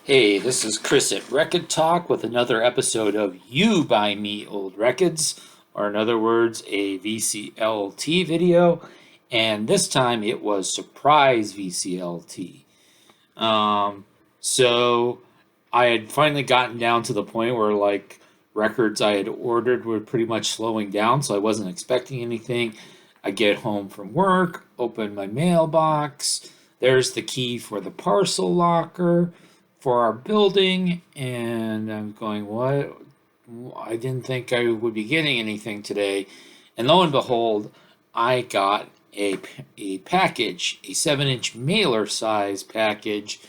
Hey, this is Chris at Rekkid Talk with another episode of You Buy Me Old Rekkids, or in other words, a VCLT video. And this time it was surprise VCLT. So I had finally gotten down to the point where records I had ordered were pretty much slowing down, so I wasn't expecting anything. I get home from work, open my mailbox. There's the key for the parcel locker for our building, and I'm going, what? I didn't think I would be getting anything today. And lo and behold, I got a package, a 7-inch mailer size package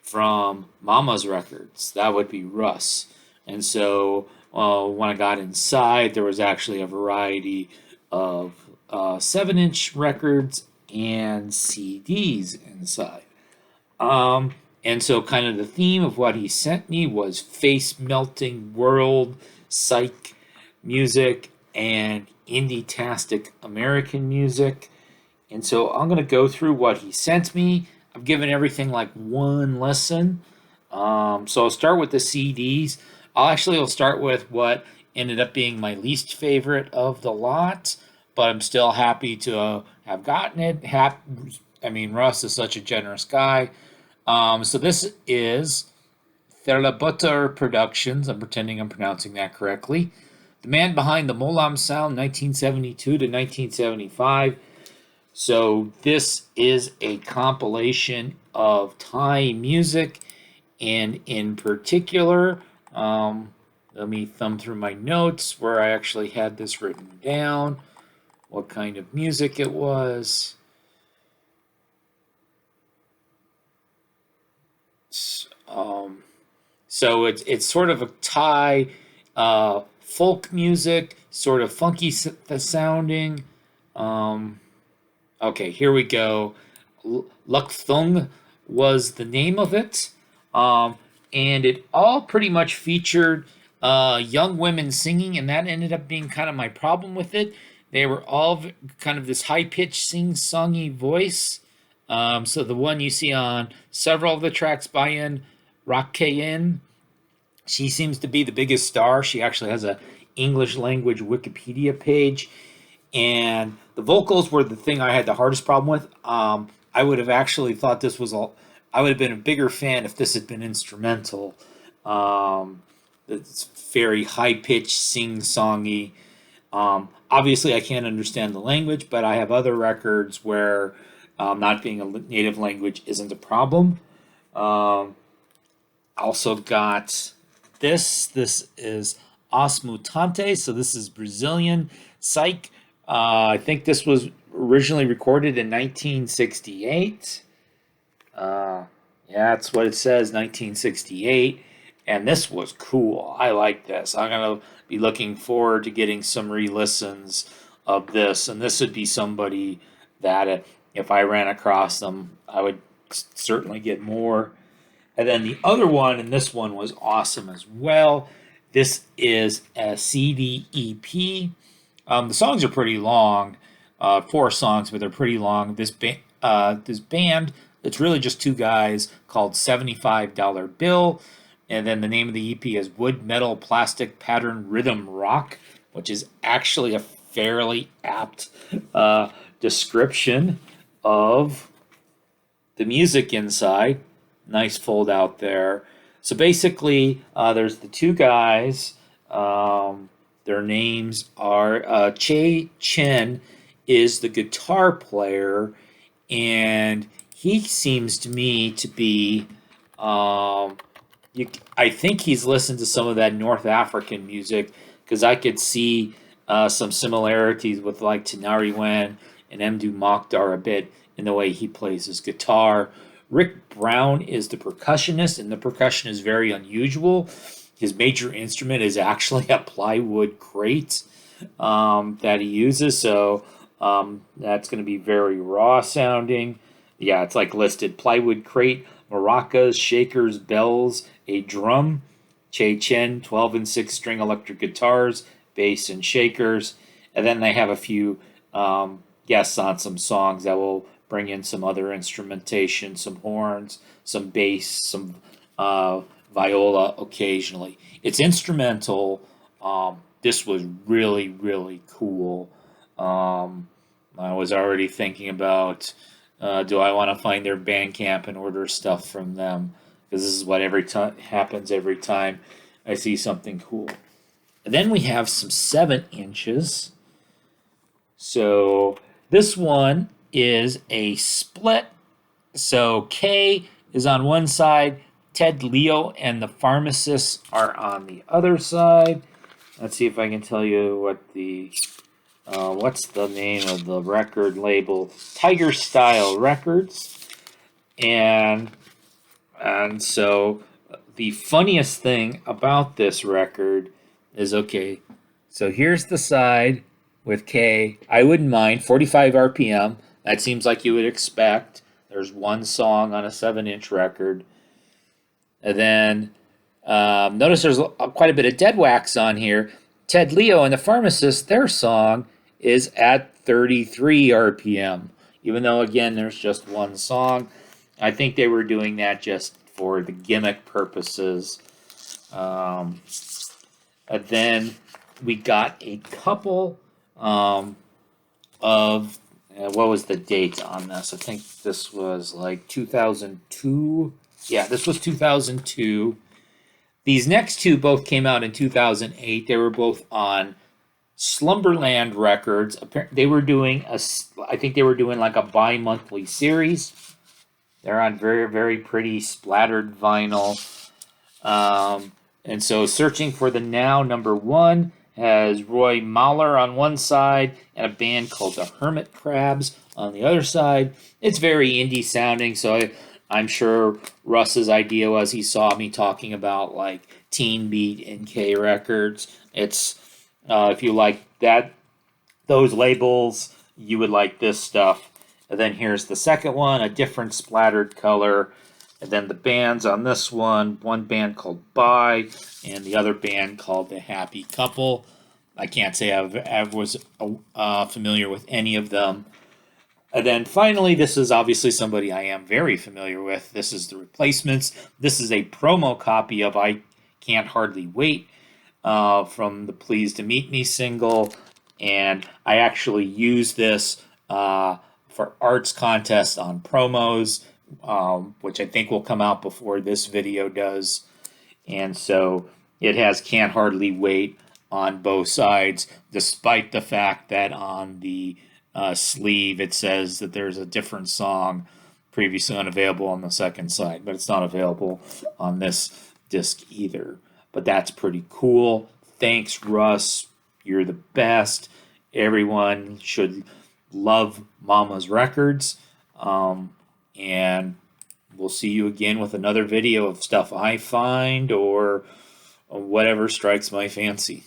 from Momma's Rekkids. That would be Russ. And so when I got inside, there was actually a variety of 7-inch records and CDs inside. And so kind of the theme of what he sent me was face melting world, psych music, and INDYTASTIC American music. And so I'm going to go through what he sent me. I've given everything like one listen. So I'll start with the CDs. I'll start with what ended up being my least favorite of the lot, but I'm still happy to have gotten it. Russ is such a generous guy. So this is Butter Productions. I'm pretending I'm pronouncing that correctly. The man behind the Molam sound, 1972 to 1975. So this is a compilation of Thai music, and in particular, let me thumb through my notes where I actually had this written down, what kind of music it was. So it's sort of a Thai folk music, sort of funky sounding. Okay, here we go. Luk Thung was the name of it. And it all pretty much featured young women singing, and that ended up being kind of my problem with it. They were all kind of this high-pitched sing-songy voice. So the one you see on several of the tracks by Rekkids, she seems to be the biggest star. She actually has a English language Wikipedia page. And the vocals were the thing I had the hardest problem with. I would have actually thought this was all. I would have been a bigger fan if this had been instrumental. It's very high pitched, sing songy. Obviously, I can't understand the language, but I have other records where not being a native language isn't a problem. Also got this. This is Os Mutante. So this is Brazilian psych. I think this was originally recorded in 1968. Yeah, that's what it says, 1968. And this was cool. I like this. I'm going to be looking forward to getting some re-listens of this. And this would be somebody that if I ran across them, I would certainly get more. And then the other one, and this one was awesome as well. This is a CD EP. The songs are pretty long, 4 songs, but they're pretty long. This band, it's really just 2 guys called $75 Bill, and then the name of the EP is Wood Metal Plastic Pattern Rhythm Rock, which is actually a fairly apt description of the music inside. Nice fold out there. So basically, there's the 2 guys. Their names are Che Chen is the guitar player, and he seems to me to be. I think he's listened to some of that North African music because I could see some similarities with like Tenari Wen and Mdu Mokhtar a bit in the way he plays his guitar. Rick Brown is the percussionist, and the percussion is very unusual. His major instrument is actually a plywood crate that he uses, so that's going to be very raw sounding. Yeah, it's like listed: plywood crate, maracas, shakers, bells, a drum, Che Chen, 12 and 6 string electric guitars, bass and shakers, and then they have a few guests on some songs that will bring in some other instrumentation, some horns, some bass, some viola occasionally. It's instrumental. This was really, really cool. I was already thinking about, do I want to find their Bandcamp and order stuff from them? Because this is what every time happens every time I see something cool. And then we have some 7 inches. So this one is a split. So K is on one side, Ted Leo and the Pharmacists are on the other side. Let's see if I can tell you what what's the name of the record label? Tiger Style Records. And so the funniest thing about this record is, okay, so here's the side with K. I wouldn't mind 45 RPM. That seems like you would expect. There's one song on a 7-inch record. And then notice there's quite a bit of dead wax on here. Ted Leo and the Pharmacist, their song is at 33 RPM. Even though, again, there's just one song. I think they were doing that just for the gimmick purposes. And then we got a couple of what was the date on this? I think this was like 2002. Yeah, this was 2002. These next two both came out in 2008. They were both on Slumberland Records. They were doing I think they were doing like a bi-monthly series. They're on very, very pretty splattered vinyl. And so Searching for the Now, #1, has Roy Mahler on one side and a band called the Hermit Crabs on the other side. It's very indie sounding, so I'm sure Russ's idea was he saw me talking about like Teen Beat and K Records. It's if you like those labels, you would like this stuff. And then here's the second one, a different splattered color. And then the bands on this one band called Bye, and the other band called The Happy Couple. I can't say I was familiar with any of them. And then finally, this is obviously somebody I am very familiar with. This is The Replacements. This is a promo copy of I Can't Hardly Wait from the Please to Meet Me single. And I actually use this for arts contest on promos, which I think will come out before this video does. And so it has Can't Hardly Wait on both sides, despite the fact that on the sleeve it says that there's a different song previously unavailable on the second side, but it's not available on this disc either. But that's pretty cool. Thanks, Russ. You're the best. Everyone should love Momma's records. And we'll see you again with another video of stuff I find or whatever strikes my fancy.